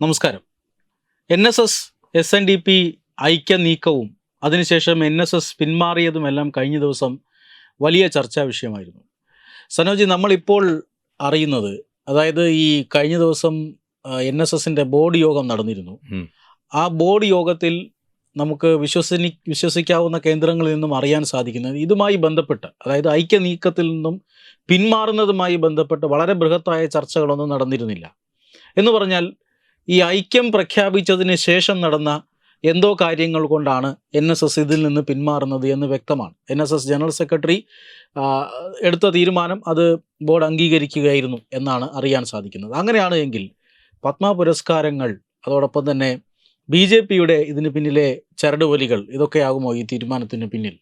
നമസ്കാരം. NSS SNDP ഐക്യ നീക്കവും അതിനുശേഷം NSS പിന്മാറിയതുമെല്ലാം കഴിഞ്ഞ ദിവസം വലിയ ചർച്ചാ വിഷയമായിരുന്നു. സനോജി, നമ്മളിപ്പോൾ അറിയുന്നത്, അതായത് ഈ കഴിഞ്ഞ ദിവസം NSSൻ്റെ ബോർഡ് യോഗം നടന്നിരുന്നു. ആ ബോർഡ് യോഗത്തിൽ നമുക്ക് വിശ്വസിക്കാവുന്ന കേന്ദ്രങ്ങളിൽ നിന്നും അറിയാൻ സാധിക്കുന്നത് ഇതുമായി ബന്ധപ്പെട്ട്, അതായത് ഐക്യ നീക്കത്തിൽ നിന്നും പിന്മാറുന്നതുമായി ബന്ധപ്പെട്ട് വളരെ ബൃഹത്തായ ചർച്ചകളൊന്നും നടന്നിരുന്നില്ല. എന്ന് പറഞ്ഞാൽ ഈ ഐക്യം പ്രഖ്യാപിച്ചതിന് ശേഷം നടന്ന എന്തോ കാര്യങ്ങൾ കൊണ്ടാണ് NSS ഇതിൽ നിന്ന് പിന്മാറുന്നത് എന്ന് വ്യക്തമാണ്. NSS ജനറൽ സെക്രട്ടറി എടുത്ത തീരുമാനം അത് ബോർഡ് അംഗീകരിക്കുകയായിരുന്നു എന്നാണ് അറിയാൻ സാധിക്കുന്നത്. അങ്ങനെയാണ് എങ്കിൽ പത്മ പുരസ്കാരങ്ങൾ, അതോടൊപ്പം തന്നെ BJPയുടെ ഇതിന് പിന്നിലെ ചരടുവലികൾ, ഇതൊക്കെയാകുമോ ഈ തീരുമാനത്തിന് പിന്നിൽ?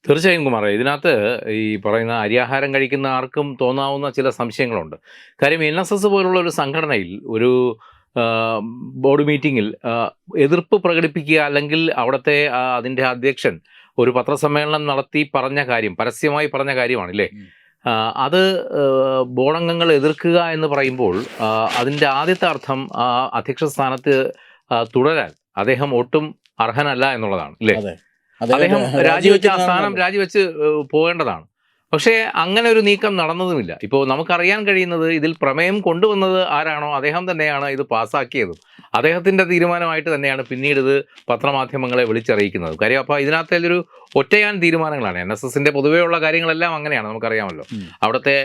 തീർച്ചയായും കുമാർ, ഇതിനകത്ത് ഈ പറയുന്ന അരിയാഹാരം കഴിക്കുന്ന ആർക്കും തോന്നാവുന്ന ചില സംശയങ്ങളുണ്ട്. കാര്യം NSS പോലുള്ള ഒരു സംഘടനയിൽ ഒരു ബോർഡ് മീറ്റിങ്ങിൽ എതിർപ്പ് പ്രകടിപ്പിക്കുക, അല്ലെങ്കിൽ അവിടുത്തെ അതിൻ്റെ അധ്യക്ഷൻ ഒരു പത്രസമ്മേളനം നടത്തി പറഞ്ഞ കാര്യം, പരസ്യമായി പറഞ്ഞ കാര്യമാണല്ലേ, അത് ബോർഡംഗങ്ങൾ എതിർക്കുക എന്ന് പറയുമ്പോൾ അതിൻ്റെ ആദ്യത്തെ അർത്ഥം അധ്യക്ഷ സ്ഥാനത്ത് തുടരാൻ അദ്ദേഹം ഒട്ടും അർഹനല്ല എന്നുള്ളതാണ് അല്ലേ. അദ്ദേഹം രാജിവെച്ച് ആ സ്ഥാനം രാജിവെച്ച് പോകേണ്ടതാണ്. പക്ഷേ അങ്ങനെ ഒരു നീക്കം നടന്നതുമില്ല. ഇപ്പോൾ നമുക്കറിയാൻ കഴിയുന്നത്, ഇതിൽ പ്രമേയം കൊണ്ടുവന്നത് ആരാണോ അദ്ദേഹം തന്നെയാണ് ഇത് പാസ്സാക്കിയതും. അദ്ദേഹത്തിൻ്റെ തീരുമാനമായിട്ട് തന്നെയാണ് പിന്നീട് ഇത് പത്രമാധ്യമങ്ങളെ വിളിച്ചറിയിക്കുന്നത്. കാര്യം അപ്പോൾ ഇതിനകത്തെ ഒരു ഒറ്റയാൻ തീരുമാനങ്ങളാണ്. NSSൻ്റെ പൊതുവെയുള്ള കാര്യങ്ങളെല്ലാം അങ്ങനെയാണ്, നമുക്കറിയാമല്ലോ. അവിടുത്തെ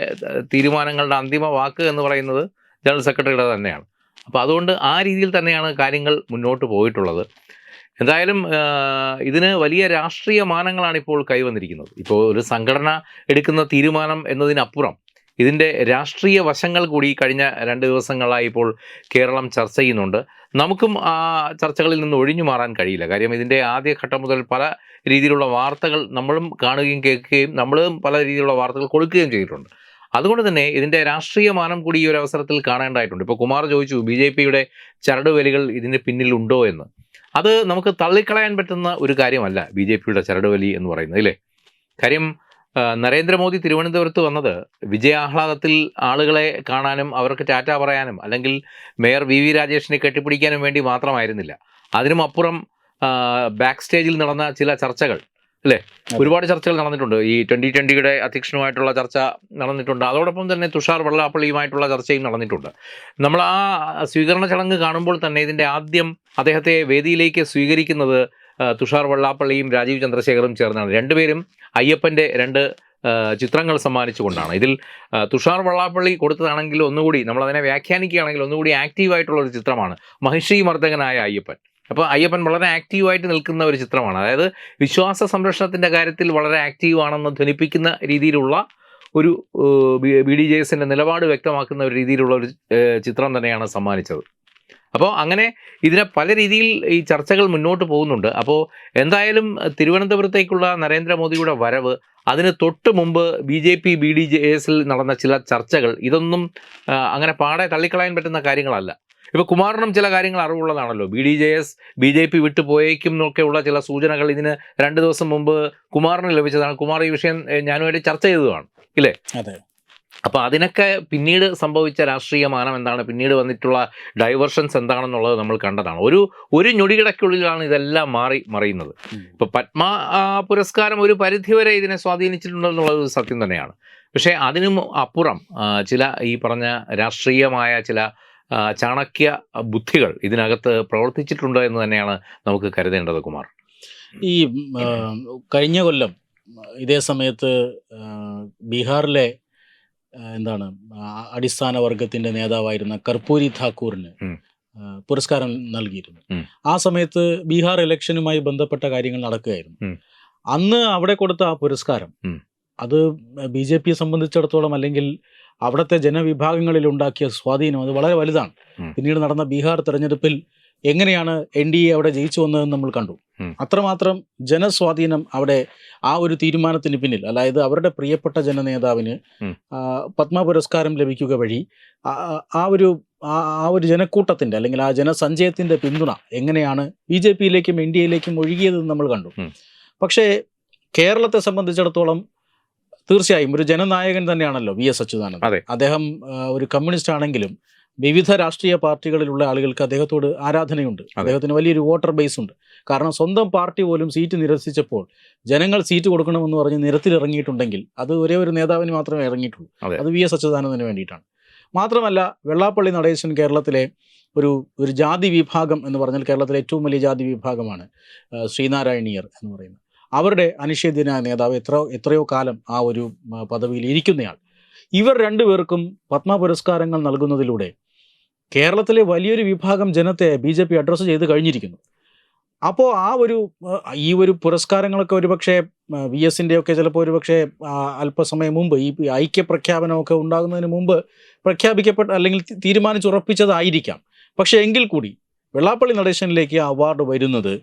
തീരുമാനങ്ങളുടെ അന്തിമ വാക്ക് എന്ന് പറയുന്നത് ജനറൽ സെക്രട്ടറിയുടെ തന്നെയാണ്. അപ്പോൾ അതുകൊണ്ട് ആ രീതിയിൽ തന്നെയാണ് കാര്യങ്ങൾ മുന്നോട്ട് പോയിട്ടുള്ളത്. എന്തായാലും ഇതിന് വലിയ രാഷ്ട്രീയ മാനങ്ങളാണ് ഇപ്പോൾ കൈവന്നിരിക്കുന്നത്. ഇപ്പോൾ ഒരു സംഘടന എടുക്കുന്ന തീരുമാനം എന്നതിനപ്പുറം ഇതിൻ്റെ രാഷ്ട്രീയ വശങ്ങൾ കൂടി കഴിഞ്ഞ 2 ദിവസങ്ങളായി ഇപ്പോൾ കേരളം ചർച്ച ചെയ്യുന്നുണ്ട്. നമുക്കും ആ ചർച്ചകളിൽ നിന്ന് ഒഴിഞ്ഞു മാറാൻ കഴിയില്ല. കാര്യം ഇതിൻ്റെ ആദ്യഘട്ടം മുതൽ പല രീതിയിലുള്ള വാർത്തകൾ നമ്മളും കാണുകയും കേൾക്കുകയും നമ്മളും പല രീതിയിലുള്ള വാർത്തകൾ കൊടുക്കുകയും ചെയ്തിട്ടുണ്ട്. അതുകൊണ്ട് തന്നെ ഇതിൻ്റെ രാഷ്ട്രീയ മാനം കൂടി ഈ ഒരു അവസരത്തിൽ കാണേണ്ടതായിട്ടുണ്ട്. ഇപ്പോൾ കുമാർ ചോദിച്ചു, BJPയുടെ ചരടുവലികൾ ഇതിന് പിന്നിലുണ്ടോ എന്ന്. അത് നമുക്ക് തള്ളിക്കളയാൻ പറ്റുന്ന ഒരു കാര്യമല്ല BJPയുടെ ചരടുവലി എന്ന് പറയുന്നത്, അല്ലേ. കാര്യം നരേന്ദ്രമോദി തിരുവനന്തപുരത്ത് വന്നത് വിജയാഹ്ലാദത്തിൽ ആളുകളെ കാണാനും അവർക്ക് ടാറ്റ പറയാനും അല്ലെങ്കിൽ മേയർ VV രാജേഷിനെ കെട്ടിപ്പിടിക്കാനും വേണ്ടി മാത്രമായിരുന്നില്ല. അതിനും അപ്പുറം ബാക്ക് സ്റ്റേജിൽ നടന്ന ചില ചർച്ചകൾ, അല്ലേ, ഒരുപാട് ചർച്ചകൾ നടന്നിട്ടുണ്ട്. ഈ 2020യുടെ അധ്യക്ഷനുമായിട്ടുള്ള ചർച്ച നടന്നിട്ടുണ്ട്. അതോടൊപ്പം തന്നെ തുഷാർ വെള്ളാപ്പള്ളിയുമായിട്ടുള്ള ചർച്ചയും നടന്നിട്ടുണ്ട്. നമ്മൾ ആ സ്വീകരണ ചടങ്ങ് കാണുമ്പോൾ തന്നെ ഇതിൻ്റെ ആദ്യം അദ്ദേഹത്തെ വേദിയിലേക്ക് സ്വീകരിക്കുന്നത് തുഷാർ വെള്ളാപ്പള്ളിയും രാജീവ് ചന്ദ്രശേഖറും ചേർന്നാണ്. രണ്ടുപേരും അയ്യപ്പൻ്റെ 2 ചിത്രങ്ങൾ സമ്മാനിച്ചുകൊണ്ടാണ്. ഇതിൽ തുഷാർ വെള്ളാപ്പള്ളി കൊടുത്തതാണെങ്കിൽ ഒന്നുകൂടി നമ്മളതിനെ വ്യാഖ്യാനിക്കുകയാണെങ്കിൽ ഒന്നുകൂടി ആക്റ്റീവായിട്ടുള്ളൊരു ചിത്രമാണ് മഹിഷി മർദ്ദകനായ അയ്യപ്പൻ. അപ്പോൾ അയ്യപ്പൻ വളരെ ആക്റ്റീവായിട്ട് നിൽക്കുന്ന ഒരു ചിത്രമാണ്. അതായത് വിശ്വാസ സംരക്ഷണത്തിൻ്റെ കാര്യത്തിൽ വളരെ ആക്റ്റീവാണെന്ന് ധ്വനിപ്പിക്കുന്ന രീതിയിലുള്ള ഒരു BDJSൻ്റെ നിലപാട് വ്യക്തമാക്കുന്ന ഒരു രീതിയിലുള്ള ഒരു ചിത്രം തന്നെയാണ് സമ്മാനിച്ചത്. അപ്പോൾ അങ്ങനെ ഇതിനെ പല രീതിയിൽ ഈ ചർച്ചകൾ മുന്നോട്ട് പോകുന്നുണ്ട്. അപ്പോൾ എന്തായാലും തിരുവനന്തപുരത്തേക്കുള്ള നരേന്ദ്രമോദിയുടെ വരവ്, അതിന് തൊട്ട് മുമ്പ് BJP BDJSൽ നടന്ന ചില ചർച്ചകൾ, ഇതൊന്നും അങ്ങനെ പാടെ തള്ളിക്കളയാൻ പറ്റുന്ന കാര്യങ്ങളല്ല. ഇപ്പോൾ കുമാറിനും ചില കാര്യങ്ങൾ അറിവുള്ളതാണല്ലോ. BDJS BJP വിട്ടു പോയേക്കും എന്നൊക്കെയുള്ള ചില സൂചനകൾ ഇതിന് 2 ദിവസം മുമ്പ് കുമാറിന് ലഭിച്ചതാണ്. കുമാർ ഈ വിഷയം ഞാനുമായിട്ട് ചർച്ച ചെയ്തതാണ്, ഇല്ലേ. അതെ. അപ്പോൾ അതിനൊക്കെ പിന്നീട് സംഭവിച്ച രാഷ്ട്രീയ മാനം എന്താണ്, പിന്നീട് വന്നിട്ടുള്ള ഡൈവേർഷൻസ് എന്താണെന്നുള്ളത് നമ്മൾ കണ്ടതാണ്. ഒരു ഞൊടികിടയ്ക്കുള്ളിലാണ് ഇതെല്ലാം മറിയുന്നത്. ഇപ്പോൾ പത്മ പുരസ്കാരം ഒരു പരിധിവരെ ഇതിനെ സ്വാധീനിച്ചിട്ടുണ്ടെന്നുള്ളത് സത്യം തന്നെയാണ്. പക്ഷേ അതിനും അപ്പുറം ചില ഈ പറഞ്ഞ രാഷ്ട്രീയമായ ചില ചാണക്യ ബുദ്ധികൾ ഇതിനകത്ത് പ്രവർത്തിച്ചിട്ടുണ്ട് എന്ന് തന്നെയാണ് നമുക്ക് കരുതേണ്ടത് കുമാർ. ഈ കഴിഞ്ഞ കൊല്ലം ഇതേ സമയത്ത് ബീഹാറിലെ അടിസ്ഥാന വർഗത്തിൻ്റെ നേതാവായിരുന്ന കർപ്പൂരി ഠാക്കൂറിന് പുരസ്കാരം നൽകിയിരുന്നു. ആ സമയത്ത് ബീഹാർ ഇലക്ഷനുമായി ബന്ധപ്പെട്ട കാര്യങ്ങൾ നടക്കുകയായിരുന്നു. അന്ന് അവിടെ കൊടുത്ത ആ പുരസ്കാരം അത് BJPയെ സംബന്ധിച്ചിടത്തോളം, അല്ലെങ്കിൽ അവിടുത്തെ ജനവിഭാഗങ്ങളിൽ ഉണ്ടാക്കിയ സ്വാധീനം അത് വളരെ വലുതാണ്. പിന്നീട് നടന്ന ബീഹാർ തെരഞ്ഞെടുപ്പിൽ എങ്ങനെയാണ് NDA അവിടെ ജയിച്ചു വന്നതെന്ന് നമ്മൾ കണ്ടു. അത്രമാത്രം ജനസ്വാധീനം അവിടെ ആ ഒരു തീരുമാനത്തിന് പിന്നിൽ, അതായത് അവരുടെ പ്രിയപ്പെട്ട ജനനേതാവിന് പത്മ പുരസ്കാരം ലഭിക്കുക വഴി ആ ഒരു ജനക്കൂട്ടത്തിൻ്റെ, അല്ലെങ്കിൽ ആ ജനസഞ്ചയത്തിൻ്റെ പിന്തുണ എങ്ങനെയാണ് BJPയിലേക്കും NDAയിലേക്കും ഒഴുകിയതെന്ന് നമ്മൾ കണ്ടു. പക്ഷേ കേരളത്തെ സംബന്ധിച്ചിടത്തോളം തീർച്ചയായും ഒരു ജനനായകൻ തന്നെയാണല്ലോ VS അച്യുതാനന്ദൻ. അദ്ദേഹം ഒരു കമ്മ്യൂണിസ്റ്റ് ആണെങ്കിലും വിവിധ രാഷ്ട്രീയ പാർട്ടികളിലുള്ള ആളുകൾക്ക് അദ്ദേഹത്തോട് ആരാധനയുണ്ട്. അദ്ദേഹത്തിന് വലിയൊരു വോട്ടർ ബേസ് ഉണ്ട്. കാരണം സ്വന്തം പാർട്ടി പോലും സീറ്റ് നിരസിച്ചപ്പോൾ ജനങ്ങൾ സീറ്റ് കൊടുക്കണമെന്ന് പറഞ്ഞ് നിരത്തിലിറങ്ങിയിട്ടുണ്ടെങ്കിൽ അത് ഒരേ ഒരു നേതാവിന് മാത്രമേ ഇറങ്ങിയിട്ടുള്ളൂ. അത് വി എസ് അച്യുതാനന്ദന് വേണ്ടിയിട്ടാണ്. മാത്രമല്ല വെള്ളാപ്പള്ളി നടേശൻ കേരളത്തിലെ ഒരു ജാതി വിഭാഗം എന്ന് പറഞ്ഞാൽ കേരളത്തിലെ ഏറ്റവും വലിയ ജാതി വിഭാഗമാണ് ശ്രീനാരായണീയർ എന്ന് പറയുന്നത്. അവരുടെ അനിഷേധ്യനായ നേതാവ് എത്രയോ കാലം ആ ഒരു പദവിയിൽ ഇരിക്കുന്നയാൾ. ഇവർ രണ്ടുപേർക്കും പത്മ പുരസ്കാരങ്ങൾ നൽകുന്നതിലൂടെ കേരളത്തിലെ വലിയൊരു വിഭാഗം ജനത്തെ BJP അഡ്രസ്സ് ചെയ്ത് കഴിഞ്ഞിരിക്കുന്നു. അപ്പോൾ ഈ ഒരു പുരസ്കാരങ്ങളൊക്കെ ഒരുപക്ഷെ VS-ൻ്റെ ഒക്കെ ചിലപ്പോൾ ഒരുപക്ഷെ അല്പസമയം മുമ്പ് ഈ ഐക്യപ്രഖ്യാപനമൊക്കെ ഉണ്ടാകുന്നതിന് മുമ്പ് പ്രഖ്യാപിക്കപ്പെട്ട അല്ലെങ്കിൽ തീരുമാനിച്ചുറപ്പിച്ചതായിരിക്കാം. പക്ഷേ എങ്കിൽ കൂടി വെള്ളാപ്പള്ളി നടേശനിലേക്ക് അവാർഡ് വരുന്നത്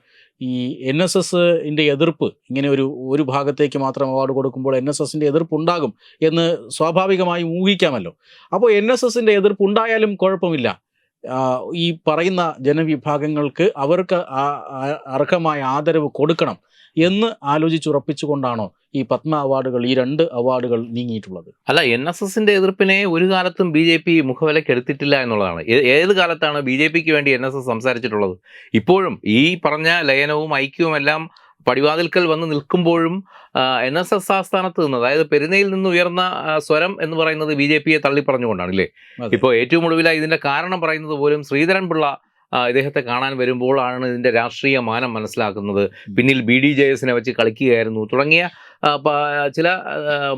ഈ NSS-ൻ്റെ എതിർപ്പ്, ഇങ്ങനെ ഒരു ഭാഗത്തേക്ക് മാത്രം അവാർഡ് കൊടുക്കുമ്പോൾ NSS-ൻ്റെ എതിർപ്പ് ഉണ്ടാകും എന്ന് സ്വാഭാവികമായും ഊഹിക്കാമല്ലോ. അപ്പോൾ NSS-ൻ്റെ എതിർപ്പ് ഉണ്ടായാലും കുഴപ്പമില്ല, ഈ പറയുന്ന ജനവിഭാഗങ്ങൾക്ക് അവർക്ക് അർഹമായ ആദരവ് കൊടുക്കണം എന്ന് ആലോചിച്ചുറപ്പിച്ചുകൊണ്ടാണോ ഈ പത്മ അവാർഡുകൾ, ഈ 2 അവാർഡുകൾ നീങ്ങിയിട്ടുള്ളത്? അല്ല, NSS-ന്റെ എതിർപ്പിനെ ഒരു കാലത്തും BJP മുഖവിലയ്ക്ക് എടുത്തിട്ടില്ല എന്നുള്ളതാണ്. ഏത് കാലത്താണ് BJPക്ക് വേണ്ടി NSS സംസാരിച്ചിട്ടുള്ളത്? ഇപ്പോഴും ഈ പറഞ്ഞ ലയനവും ഐക്യവും എല്ലാം പടിവാതിൽക്കൽ വന്ന് നിൽക്കുമ്പോഴും NSS ആസ്ഥാനത്ത് നിന്ന്, അതായത് പെരുന്നയിൽ നിന്ന് ഉയർന്ന സ്വരം എന്ന് പറയുന്നത് BJPയെ തള്ളിപ്പറഞ്ഞുകൊണ്ടാണ് അല്ലേ? ഇപ്പോൾ ഏറ്റവും ഒടുവിലായി ഇതിന്റെ കാരണം പറയുന്നത് പോലും ശ്രീധരൻപിള്ള ഇദ്ദേഹത്തെ കാണാൻ വരുമ്പോഴാണ് ഇതിന്റെ രാഷ്ട്രീയ മാനം മനസ്സിലാക്കുന്നത്. പിന്നിൽ BDJS-നെ വെച്ച് കളിക്കുകയായിരുന്നു തുടങ്ങിയ ചില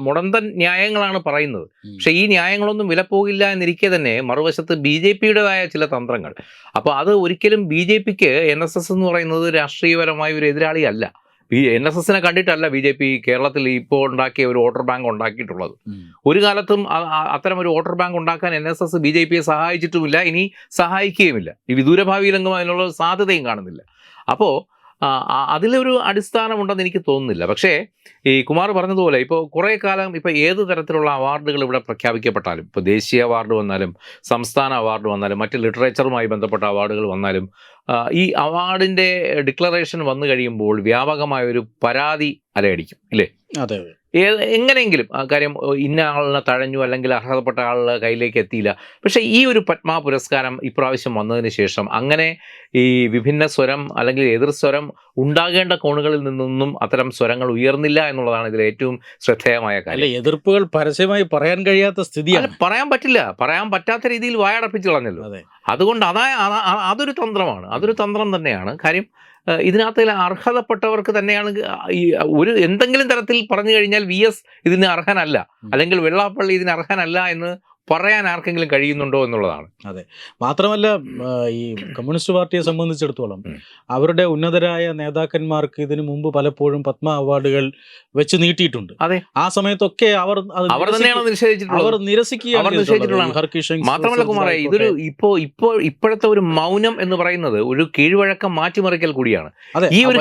മുടന്തൻ ന്യായങ്ങളാണ് പറയുന്നത്. പക്ഷെ ഈ ന്യായങ്ങളൊന്നും വിലപ്പോകില്ല എന്നിരിക്കെ തന്നെ മറുവശത്ത് BJPയുടേതായ ചില തന്ത്രങ്ങൾ. അപ്പോൾ അത് ഒരിക്കലും BJPക്ക് NSS എന്ന് പറയുന്നത് രാഷ്ട്രീയപരമായ ഒരു എതിരാളിയല്ല. NSS-നെ കണ്ടിട്ടല്ല BJP കേരളത്തിൽ ഇപ്പോൾ ഉണ്ടാക്കിയ ഒരു വോട്ടർ ബാങ്ക് ഉണ്ടാക്കിയിട്ടുള്ളത്. ഒരു കാലത്തും അത്തരം ഒരു വോട്ടർ ബാങ്ക് ഉണ്ടാക്കാൻ NSS BJPയെ സഹായിച്ചിട്ടുമില്ല, ഇനി സഹായിക്കുകയുമില്ല. ഈ വിദൂരഭാവിയിലെങ്കിലും അതിനുള്ള സാധ്യതയും കാണുന്നില്ല. അപ്പോൾ അതിലൊരു അടിസ്ഥാനമുണ്ടെന്ന് എനിക്ക് തോന്നുന്നില്ല. പക്ഷേ ഈ കുമാർ പറഞ്ഞതുപോലെ ഇപ്പോൾ കുറേ കാലം ഇപ്പോൾ ഏത് തരത്തിലുള്ള അവാർഡുകൾ ഇവിടെ പ്രഖ്യാപിക്കപ്പെട്ടാലും, ഇപ്പോൾ ദേശീയ അവാർഡ് വന്നാലും സംസ്ഥാന അവാർഡ് വന്നാലും മറ്റ് ലിറ്ററേച്ചറുമായി ബന്ധപ്പെട്ട അവാർഡുകൾ വന്നാലും ഈ അവാർഡിൻ്റെ ഡിക്ലറേഷൻ വന്നു കഴിയുമ്പോൾ വ്യാപകമായൊരു പരാതി അലയടിക്കും ഇല്ലേ? അതെ. എങ്ങനെയെങ്കിലും ആ കാര്യം ഇന്ന ആളിനെ തഴഞ്ഞു അല്ലെങ്കിൽ അർഹതപ്പെട്ട ആളുടെ കയ്യിലേക്ക് എത്തിയില്ല. പക്ഷേ ഈ ഒരു പത്മ പുരസ്കാരം ഇപ്രാവശ്യം വന്നതിന് ശേഷം അങ്ങനെ ഈ വിഭിന്ന സ്വരം അല്ലെങ്കിൽ എതിർ സ്വരം ഉണ്ടാകേണ്ട കോണുകളിൽ നിന്നൊന്നും അത്തരം സ്വരങ്ങൾ ഉയർന്നില്ല എന്നുള്ളതാണ് ഇതിൽ ഏറ്റവും ശ്രദ്ധേയമായ കാര്യം. എതിർപ്പുകൾ പരസ്യമായി പറയാൻ കഴിയാത്ത സ്ഥിതിയാണ്. പറയാൻ പറ്റില്ല, പറയാൻ പറ്റാത്ത രീതിയിൽ വായടപ്പിച്ചു കളഞ്ഞല്ലോ. അതുകൊണ്ട് അതൊരു തന്ത്രമാണ്, അതൊരു തന്ത്രം തന്നെയാണ്. കാര്യം ഇതിനകത്ത് അർഹതപ്പെട്ടവർക്ക് തന്നെയാണ് ഒരു എന്തെങ്കിലും തരത്തിൽ പറഞ്ഞു കഴിഞ്ഞാൽ VS ഇതിന് അർഹനല്ല അല്ലെങ്കിൽ വെള്ളാപ്പള്ളി ഇതിന് അർഹനല്ല എന്ന് പറയാൻ ആർക്കെങ്കിലും കഴിയുന്നുണ്ടോ എന്നുള്ളതാണ്. അതെ. മാത്രമല്ല ഈ കമ്മ്യൂണിസ്റ്റ് പാർട്ടിയെ സംബന്ധിച്ചിടത്തോളം അവരുടെ ഉന്നതരായ നേതാക്കന്മാർക്ക് ഇതിനു മുമ്പ് പലപ്പോഴും പത്മ അവാർഡുകൾ വെച്ച് നീട്ടിയിട്ടുണ്ട്. അതെ, ആ സമയത്തൊക്കെ അവർ തന്നെയാണ് നിഷേധിച്ചിട്ടുള്ളത്. മാത്രമല്ല കുമാറേ, ഇതൊരു ഇപ്പോഴത്തെ ഒരു മൗനം എന്ന് പറയുന്നത് ഒരു കീഴ്വഴക്കം മാറ്റിമറിക്കൽ കൂടിയാണ്. ഈ ഒരു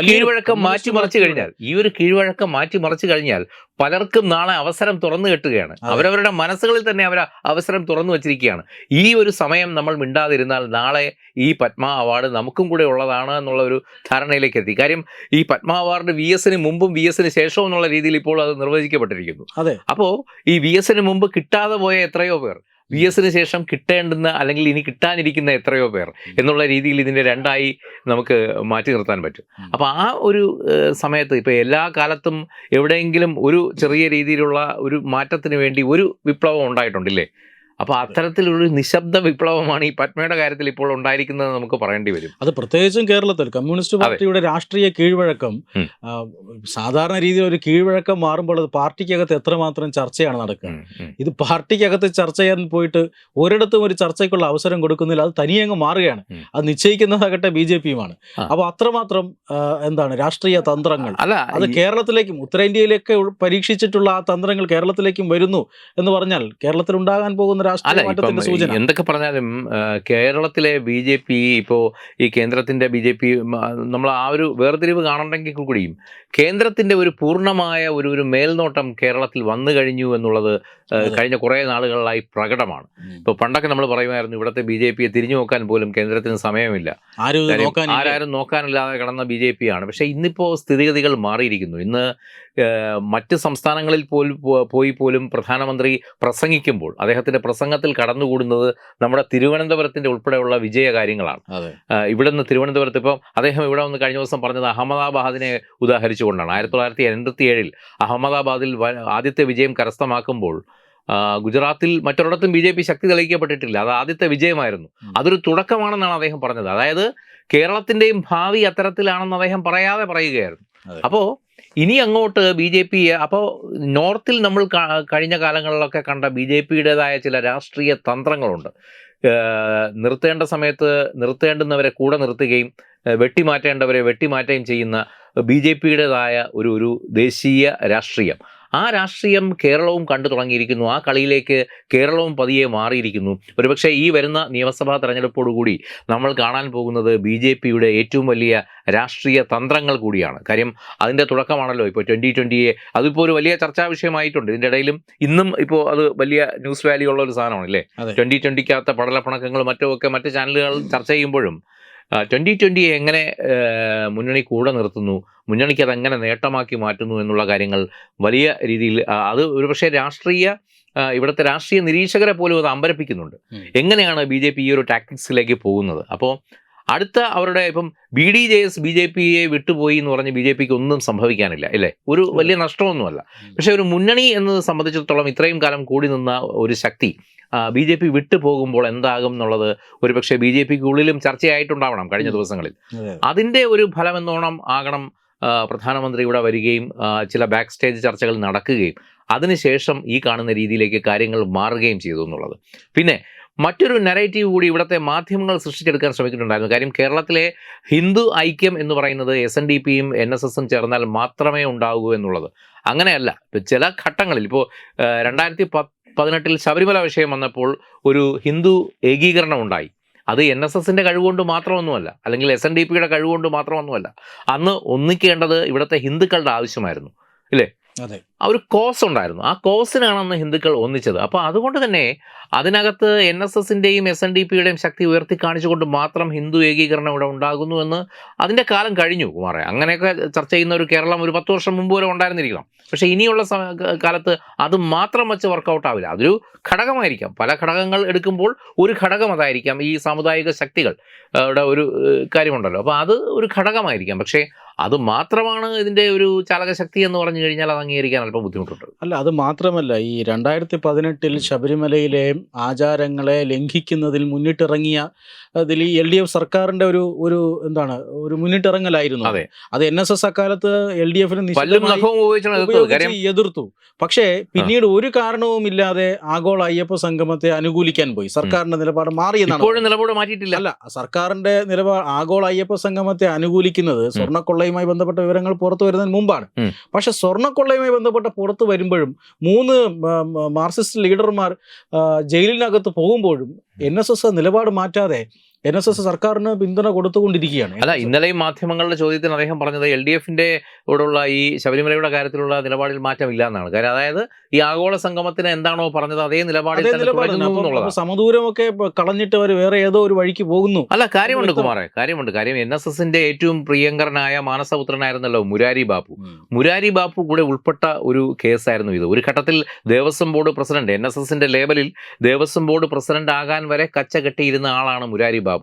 കീഴ്വഴക്കം മാറ്റിമറിച്ചു കഴിഞ്ഞാൽ പലർക്കും നാളെ അവസരം തുറന്നു കെട്ടുകയാണ്. അവരവരുടെ മനസ്സുകളിൽ തന്നെ അവർ അവസരം തുറന്നു വച്ചിരിക്കുകയാണ്. ഈ ഒരു സമയം നമ്മൾ മിണ്ടാതിരുന്നാൽ നാളെ ഈ പത്മ അവാർഡ് നമുക്കും കൂടെ ഉള്ളതാണ് എന്നുള്ള ഒരു ധാരണയിലേക്ക് എത്തി. കാര്യം ഈ പത്മ അവാർഡ് VS-ന് മുമ്പും VS-ന് ശേഷവും എന്നുള്ള രീതിയിൽ ഇപ്പോൾ അത് നിർവചിക്കപ്പെട്ടിരിക്കുന്നു. അപ്പോൾ ഈ VS-ന് മുമ്പ് കിട്ടാതെ പോയ എത്രയോ പേർ, VS-ന് ശേഷം കിട്ടേണ്ടുന്ന അല്ലെങ്കിൽ ഇനി കിട്ടാനിരിക്കുന്ന എത്രയോ പേർ എന്നുള്ള രീതിയിൽ ഇതിൻ്റെ രണ്ടായി നമുക്ക് മാറ്റി നിർത്താൻ പറ്റും. അപ്പോൾ ആ ഒരു സമയത്ത് ഇപ്പോൾ എല്ലാ കാലത്തും എവിടെയെങ്കിലും ഒരു ചെറിയ രീതിയിലുള്ള ഒരു മാറ്റത്തിന് വേണ്ടി ഒരു വിപ്ലവം ഉണ്ടായിട്ടുണ്ടില്ലേ? അപ്പോൾ അത്തരത്തിലൊരു നിശബ്ദ വിപ്ലവമാണ് ഈ പത്മയുടെ കാര്യത്തിൽ ഇപ്പോൾ ഉണ്ടായിരിക്കുന്നത് നമുക്ക് പറയേണ്ടി വരും. അത് പ്രത്യേകിച്ചും കേരളത്തിൽ കമ്മ്യൂണിസ്റ്റ് പാർട്ടിയുടെ രാഷ്ട്രീയ കീഴ്വഴക്കം സാധാരണ രീതിയിൽ ഒരു കീഴ്വഴക്കം മാറുമ്പോൾ അത് പാർട്ടിക്കകത്ത് എത്രമാത്രം ചർച്ചയാണ് നടക്കുക. ഇത് പാർട്ടിക്കകത്ത് ചർച്ച ചെയ്യാൻ പോയിട്ട് ഒരിടത്തും ഒരു ചർച്ചയ്ക്കുള്ള അവസരം കൊടുക്കുന്നില്ല, അത് തനിയെ അങ്ങ് മാറുകയാണ്. അത് നിശ്ചയിക്കുന്നതാകട്ടെ BJP-യുമാണ്. അപ്പോൾ അത്രമാത്രം രാഷ്ട്രീയ തന്ത്രങ്ങൾ അത് കേരളത്തിലേക്കും ഉത്തരേന്ത്യയിലേക്ക് പരീക്ഷിച്ചിട്ടുള്ള ആ തന്ത്രങ്ങൾ കേരളത്തിലേക്കും വരുന്നു എന്ന് പറഞ്ഞാൽ കേരളത്തിൽ ഉണ്ടാകാൻ പോകുന്ന എന്തൊക്കെ പറഞ്ഞാലും കേരളത്തിലെ BJP ഇപ്പോൾ ഈ കേന്ദ്രത്തിന്റെ BJP നമ്മൾ ആ ഒരു വേർതിരിവ് കാണണ്ടെങ്കിൽ കൂടിയും കേന്ദ്രത്തിന്റെ ഒരു പൂർണ്ണമായ ഒരു മേൽനോട്ടം കേരളത്തിൽ വന്നു കഴിഞ്ഞു എന്നുള്ളത് കഴിഞ്ഞ കുറേ നാളുകളിലായി പ്രകടമാണ്. ഇപ്പോൾ പണ്ടൊക്കെ നമ്മൾ പറയുമായിരുന്നു ഇവിടുത്തെ BJP-യെ തിരിഞ്ഞു നോക്കാൻ പോലും കേന്ദ്രത്തിന് സമയമില്ല, ആരും നോക്കാനില്ലാതെ കിടന്ന BJP-യാണ്. പക്ഷേ ഇന്നിപ്പോൾ സ്ഥിതിഗതികൾ മാറിയിരിക്കുന്നു. ഇന്ന് മറ്റ് സംസ്ഥാനങ്ങളിൽ പോലും പ്രധാനമന്ത്രി പ്രസംഗിക്കുമ്പോൾ അദ്ദേഹത്തിൻ്റെ പ്രസംഗത്തിൽ കടന്നുകൂടുന്നത് നമ്മുടെ തിരുവനന്തപുരത്തിൻ്റെ ഉൾപ്പെടെയുള്ള വിജയ കാര്യങ്ങളാണ്. ഇവിടെ നിന്ന് തിരുവനന്തപുരത്ത് ഇപ്പം അദ്ദേഹം ഇവിടെ വന്ന് കഴിഞ്ഞ ദിവസം പറഞ്ഞത് അഹമ്മദാബാദിനെ ഉദാഹരിച്ചുകൊണ്ടാണ്. 1987 അഹമ്മദാബാദിൽ ആദ്യത്തെ വിജയം കരസ്ഥമാക്കുമ്പോൾ ഗുജറാത്തിൽ മറ്റൊരിടത്തും BJP ശക്തി തെളിയിക്കപ്പെട്ടിട്ടില്ല. അത് ആദ്യത്തെ വിജയമായിരുന്നു. അതൊരു തുടക്കമാണെന്നാണ് അദ്ദേഹം പറഞ്ഞത്. അതായത് കേരളത്തിൻ്റെയും ഭാവി അത്തരത്തിലാണെന്ന് അദ്ദേഹം പറയാതെ പറയുകയായിരുന്നു. അപ്പോൾ ഇനി അങ്ങോട്ട് BJP, അപ്പോൾ നോർത്തിൽ നമ്മൾ കഴിഞ്ഞ കാലങ്ങളിലൊക്കെ കണ്ട BJPയുടേതായ ചില രാഷ്ട്രീയ തന്ത്രങ്ങളുണ്ട്. നിർത്തേണ്ട സമയത്ത് നിർത്തേണ്ടുന്നവരെ കൂടെ നിർത്തുകയും വെട്ടിമാറ്റേണ്ടവരെ വെട്ടിമാറ്റുകയും ചെയ്യുന്ന BJPയുടേതായ ഒരു ദേശീയ രാഷ്ട്രീയം. ആ രാഷ്ട്രീയം കേരളവും കണ്ടു തുടങ്ങിയിരിക്കുന്നു. ആ കളിയിലേക്ക് കേരളവും പതിയെ മാറിയിരിക്കുന്നു. ഒരുപക്ഷെ ഈ വരുന്ന നിയമസഭാ തെരഞ്ഞെടുപ്പോടുകൂടി നമ്മൾ കാണാൻ പോകുന്നത് BJPയുടെ ഏറ്റവും വലിയ രാഷ്ട്രീയ തന്ത്രങ്ങൾ കൂടിയാണ്. കാര്യം അതിൻ്റെ തുടക്കമാണല്ലോ ഇപ്പോൾ 2020. അതിപ്പോൾ ഒരു വലിയ ചർച്ചാ വിഷയമായിട്ടുണ്ട്. ഇതിൻ്റെ ഇടയിലും ഇന്നും ഇപ്പോൾ അത് വലിയ ന്യൂസ് വാല്യൂ ഉള്ള ഒരു സാധനമാണ് അല്ലേ. 2020 പടലപ്പണക്കങ്ങളും മറ്റുമൊക്കെ മറ്റ് ചാനലുകൾ ചർച്ച ചെയ്യുമ്പോഴും 2020 എങ്ങനെ മുന്നണി കൂടെ നിർത്തുന്നു, മുന്നണിക്ക് അതെങ്ങനെ നേട്ടമാക്കി മാറ്റുന്നു എന്നുള്ള കാര്യങ്ങൾ വലിയ രീതിയിൽ അത് ഒരുപക്ഷെ ഇവിടുത്തെ രാഷ്ട്രീയ നിരീക്ഷകരെ പോലും അത് അമ്പരപ്പിക്കുന്നുണ്ട്. എങ്ങനെയാണ് BJP ഈ ഒരു ടാക്ടിക്സിലേക്ക് പോകുന്നത്? അപ്പോൾ അടുത്ത അവരുടെ ഇപ്പം BDJS BJPയെ വിട്ടുപോയി എന്ന് പറഞ്ഞ് BJPക്ക് ഒന്നും സംഭവിക്കാനില്ല അല്ലേ. ഒരു വലിയ നഷ്ടമൊന്നുമല്ല. പക്ഷെ ഒരു മുന്നണി എന്നത് സംബന്ധിച്ചിടത്തോളം ഇത്രയും കാലം കൂടി നിന്ന ഒരു ശക്തി BJP വിട്ടു പോകുമ്പോൾ എന്താകും എന്നുള്ളത് ഒരുപക്ഷെ BJPക്ക് ഉള്ളിലും ചർച്ചയായിട്ടുണ്ടാവണം കഴിഞ്ഞ ദിവസങ്ങളിൽ. അതിൻ്റെ ഒരു ഫലം എന്നോണം ആകണം പ്രധാനമന്ത്രി ഇവിടെ വരികയും ചില ബാക്ക് സ്റ്റേജ് ചർച്ചകൾ നടക്കുകയും അതിനുശേഷം ഈ കാണുന്ന രീതിയിലേക്ക് കാര്യങ്ങൾ മാറുകയും ചെയ്തു എന്നുള്ളത്. പിന്നെ മറ്റൊരു നരേറ്റീവ് കൂടി ഇവിടുത്തെ മാധ്യമങ്ങൾ സൃഷ്ടിച്ചെടുക്കാൻ ശ്രമിക്കുന്നുണ്ടായിരുന്നു. കാര്യം കേരളത്തിലെ ഹിന്ദു ഐക്യം എന്ന് പറയുന്നത് SNDPയും NSSും ചേർന്നാൽ മാത്രമേ ഉണ്ടാകൂ എന്നുള്ളത് അങ്ങനെയല്ല. ചില ഘട്ടങ്ങളിൽ ഇപ്പോൾ 2018 ശബരിമല വിഷയം വന്നപ്പോൾ ഒരു ഹിന്ദു ഏകീകരണം ഉണ്ടായി. അത് NSSന്റെ കഴിവുകൊണ്ട് മാത്രമൊന്നുമല്ല, അല്ലെങ്കിൽ SNDPയുടെ കഴിവുകൊണ്ട് മാത്രമൊന്നുമല്ല. അന്ന് ഒന്നിക്കേണ്ടത് ഇവിടുത്തെ ഹിന്ദുക്കളുടെ ആവശ്യമായിരുന്നു ഇല്ലേ. ആ ഒരു കോസ് ഉണ്ടായിരുന്നു. ആ കോസിനാണ് അന്ന് ഹിന്ദുക്കൾ ഒന്നിച്ചത്. അപ്പോൾ അതുകൊണ്ട് തന്നെ അതിനകത്ത് NSSന്റെയും SNDPയുടെയും ശക്തി ഉയർത്തി കാണിച്ചുകൊണ്ട് മാത്രം ഹിന്ദു ഏകീകരണം ഇവിടെ ഉണ്ടാകുന്നു എന്ന് അതിൻ്റെ കാലം കഴിഞ്ഞു കുമാറെ. അങ്ങനെയൊക്കെ ചർച്ച ചെയ്യുന്ന ഒരു കേരളം ഒരു 10 വർഷം മുമ്പ് വരെ ഉണ്ടായിരുന്നിരിക്കണം. പക്ഷേ ഇനിയുള്ള കാലത്ത് അത് മാത്രം വെച്ച് വർക്കൗട്ട് ആവില്ല. അതൊരു ഘടകമായിരിക്കാം. പല ഘടകങ്ങൾ എടുക്കുമ്പോൾ ഒരു ഘടകം അതായിരിക്കാം. ഈ സാമുദായിക ശക്തികൾ ഒരു കാര്യമുണ്ടല്ലോ. അപ്പോൾ അത് ഒരു ഘടകമായിരിക്കാം. പക്ഷേ അത് മാത്രമാണ് ഇതിൻ്റെ ഒരു ചാലകശക്തി എന്ന് പറഞ്ഞു കഴിഞ്ഞാൽ അത് അംഗീകരിക്കാൻ അല്പം ബുദ്ധിമുട്ടുണ്ട്. അല്ല, അത് മാത്രമല്ല, ഈ 2018 ശബരിമലയിലെ ആചാരങ്ങളെ ലംഘിക്കുന്നതിൽ മുന്നിട്ടിറങ്ങിയ അതിൽ ഈ LDF സർക്കാരിന്റെ ഒരു മുന്നിട്ടിറങ്ങലായിരുന്നു. അത് NSS അക്കാലത്ത് LDFന് എതിർത്തു. പക്ഷേ പിന്നീട് ഒരു കാരണവുമില്ലാതെ ആഗോള അയ്യപ്പ സംഗമത്തെ അനുകൂലിക്കാൻ പോയി. സർക്കാരിന്റെ നിലപാട് മാറിയെന്നാണ്. നിലപാട് മാറ്റിയിട്ടില്ല. അല്ല, സർക്കാരിന്റെ നിലപാട് ആഗോള അയ്യപ്പ സംഗമത്തെ അനുകൂലിക്കുന്നത് സ്വർണ്ണക്കൊള്ളയുമായി ബന്ധപ്പെട്ട വിവരങ്ങൾ പുറത്തു വരുന്നതിന് മുമ്പാണ്. പക്ഷെ സ്വർണ്ണക്കൊള്ളയുമായി ബന്ധപ്പെട്ട പുറത്തു വരുമ്പോഴും 3 മാർക്സിസ്റ്റ് ലീഡർമാർ ജയിലിനകത്ത് പോകുമ്പോഴും NSS നിലപാട് മാറ്റാതെ NSS സർക്കാരിന് പിന്തുണ കൊടുത്തുകൊണ്ടിരിക്കുകയാണ്. അല്ല, ഇന്നലെയും മാധ്യമങ്ങളുടെ ചോദ്യത്തിന് അദ്ദേഹം പറഞ്ഞത് LDFന്റെ കൂടെയുള്ള ഈ ശബരിമലയുടെ കാര്യത്തിലുള്ള നിലപാടിൽ മാറ്റമില്ല എന്നാണ്. കാര്യം അതായത് ഈ ആഗോള സംഗമത്തിന് എന്താണോ പറഞ്ഞത് അതേ നിലപാടിൽ സമദൂരമൊക്കെ കളഞ്ഞിട്ട് അവർ വേറെ ഏതോ ഒരു വഴിക്ക് പോകുന്നു. അല്ല, കാര്യമുണ്ട് കുമാറെ, കാര്യമുണ്ട്. കാര്യം NSSന്റെ ഏറ്റവും പ്രിയങ്കരനായ മാനസപുത്രനായിരുന്നല്ലോ മുരാരി ബാപ്പു കൂടെ ഉൾപ്പെട്ട ഒരു കേസായിരുന്നു ഇത്. ഒരു ഘട്ടത്തിൽ ദേവസ്വം ബോർഡ് പ്രസിഡന്റ്, NSSന്റെ ലേബലിൽ ദേവസ്വം ബോർഡ് പ്രസിഡന്റ് ആകാൻ വരെ കച്ച കെട്ടിയിരുന്ന ആളാണ് മുരാരി ബാബു.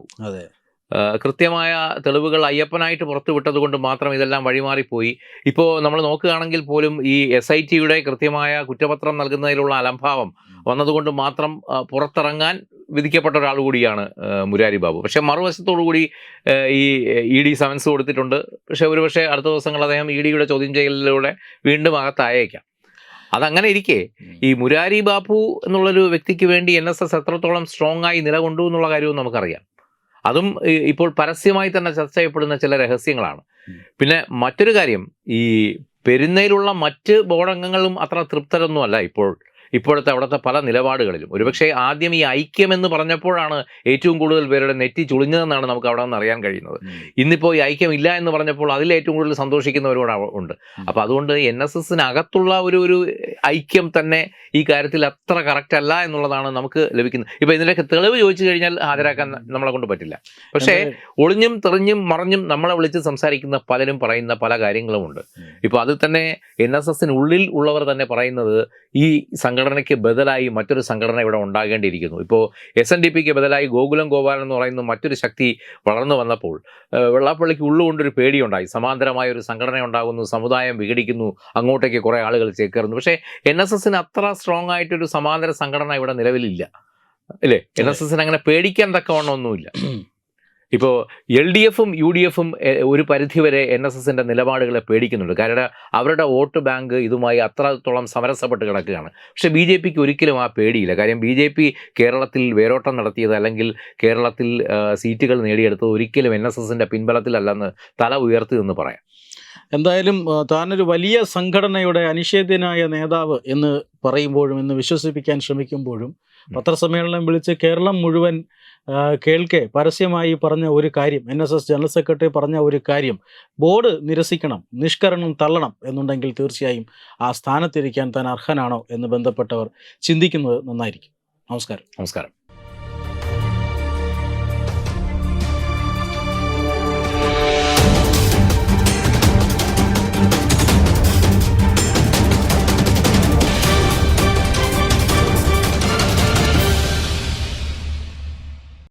കൃത്യമായ തെളിവുകൾ അയ്യപ്പനായിട്ട് പുറത്തുവിട്ടത് കൊണ്ട് മാത്രം ഇതെല്ലാം വഴിമാറിപ്പോയി. ഇപ്പോൾ നമ്മൾ നോക്കുകയാണെങ്കിൽ പോലും ഈ SITയുടെ കൃത്യമായ കുറ്റപത്രം നൽകുന്നതിലുള്ള അലംഭാവം വന്നതുകൊണ്ട് മാത്രം പുറത്തിറങ്ങാൻ വിധിക്കപ്പെട്ട ഒരാൾ കൂടിയാണ് മുരാരി ബാബു. പക്ഷേ മറുവശത്തോടുകൂടി ഈ ED സമൻസ് കൊടുത്തിട്ടുണ്ട്. പക്ഷേ ഒരുപക്ഷെ അടുത്ത ദിവസങ്ങൾ അദ്ദേഹം EDയുടെ ചോദ്യം ചെയ്യലിലൂടെ വീണ്ടും അകത്തായേക്കാം. അതങ്ങനെ ഇരിക്കെ ഈ മുരാരി ബാപ്പു എന്നുള്ളൊരു വ്യക്തിക്ക് വേണ്ടി NSS എത്രത്തോളം സ്ട്രോങ് ആയി നിലകൊണ്ടു എന്നുള്ള കാര്യവും നമുക്കറിയാം. അതും ഇപ്പോൾ പരസ്യമായി തന്നെ ചർച്ച ചെയ്യപ്പെടുന്ന ചില രഹസ്യങ്ങളാണ്. പിന്നെ മറ്റൊരു കാര്യം, ഈ പെരുന്നയിലുള്ള മറ്റ് ബോർഡ് അംഗങ്ങളും അത്ര തൃപ്തരൊന്നുമല്ല ഇപ്പോൾ ഇപ്പോഴത്തെ അവിടുത്തെ പല നിലപാടുകളിലും. ഒരുപക്ഷെ ആദ്യം ഈ ഐക്യമെന്ന് പറഞ്ഞപ്പോഴാണ് ഏറ്റവും കൂടുതൽ പേരുടെ നെറ്റി ചുളിഞ്ഞതെന്നാണ് നമുക്ക് അവിടെ നിന്ന് അറിയാൻ കഴിയുന്നത്. ഇന്നിപ്പോൾ ഈ ഐക്യം ഇല്ല എന്ന് പറഞ്ഞപ്പോൾ അതിൽ ഏറ്റവും കൂടുതൽ സന്തോഷിക്കുന്നവരോട് ഉണ്ട്. അപ്പോൾ അതുകൊണ്ട് NSSനകത്തുള്ള ഒരു ഐക്യം തന്നെ ഈ കാര്യത്തിൽ അത്ര കറക്റ്റ് അല്ല എന്നുള്ളതാണ് നമുക്ക് ലഭിക്കുന്നത്. ഇപ്പോൾ ഇതിൻ്റെയൊക്കെ തെളിവ് ചോദിച്ചു കഴിഞ്ഞാൽ ഹാജരാക്കാൻ നമ്മളെ കൊണ്ട് പറ്റില്ല. പക്ഷേ ഒളിഞ്ഞും തെറിഞ്ഞും മറിഞ്ഞും നമ്മളെ വിളിച്ച് സംസാരിക്കുന്ന പലരും പറയുന്ന പല കാര്യങ്ങളുമുണ്ട്. ഇപ്പോൾ അത് തന്നെ NSSനുള്ളിൽ ഉള്ളവർ തന്നെ പറയുന്നത് ഈ സംഘടനയ്ക്ക് ബദലായി മറ്റൊരു സംഘടന ഇവിടെ ഉണ്ടാകേണ്ടിയിരിക്കുന്നു. ഇപ്പോൾ SNDPക്ക് ബദലായി ഗോകുലം ഗോപാലൻ എന്ന് പറയുന്ന മറ്റൊരു ശക്തി വളർന്നു വന്നപ്പോൾ വെള്ളാപ്പള്ളിക്ക് ഉള്ളുകൊണ്ടൊരു പേടിയുണ്ടായി. സമാന്തരമായ ഒരു സംഘടന ഉണ്ടാകുന്നു, സമുദായം വിഘടിക്കുന്നു, അങ്ങോട്ടേക്ക് കുറേ ആളുകൾ ചേക്കേറുന്നു. പക്ഷേ NSSന് അത്ര സ്ട്രോങ് ആയിട്ടൊരു സമാന്തര സംഘടന ഇവിടെ നിലവിലില്ല, അല്ലേ? NSSന് അങ്ങനെ പേടിക്കാൻ തക്കവണ്ണമൊന്നുമില്ല. ഇപ്പോൾ LDFും UDFും ഒരു പരിധിവരെ NSSൻ്റെ നിലപാടുകളെ പേടിക്കുന്നുണ്ട്. കാരണം അവരുടെ വോട്ട് ബാങ്ക് ഇതുമായി അത്രത്തോളം സമരസപ്പെട്ട് കിടക്കുകയാണ്. പക്ഷേ BJPക്ക് ഒരിക്കലും ആ പേടിയില്ല. കാര്യം BJP കേരളത്തിൽ വേരോട്ടം നടത്തിയത് അല്ലെങ്കിൽ കേരളത്തിൽ സീറ്റുകൾ നേടിയെടുത്തത് ഒരിക്കലും NSSൻ്റെ പിൻബലത്തിലല്ലെന്ന് തല ഉയർത്തി എന്ന് പറയാം. എന്തായാലും താനൊരു വലിയ സംഘടനയുടെ അനിഷേധ്യനായ നേതാവ് എന്ന് പറയുമ്പോഴും എന്ന് വിശ്വസിപ്പിക്കാൻ ശ്രമിക്കുമ്പോഴും പത്രസമ്മേളനം വിളിച്ച് കേരളം മുഴുവൻ കേൾക്കെ പരസ്യമായി പറഞ്ഞ ഒരു കാര്യം, NSS ജനറൽ സെക്രട്ടറി പറഞ്ഞ ഒരു കാര്യം, ബോർഡ് നിരസിക്കണം, നിഷ്കരണം തള്ളണം എന്നുണ്ടെങ്കിൽ തീർച്ചയായും ആ സ്ഥാനത്തിരിക്കാൻ താൻ അർഹനാണോ എന്ന് ബന്ധപ്പെട്ടവർ ചിന്തിക്കുന്നത് നന്നായിരിക്കും. നമസ്കാരം.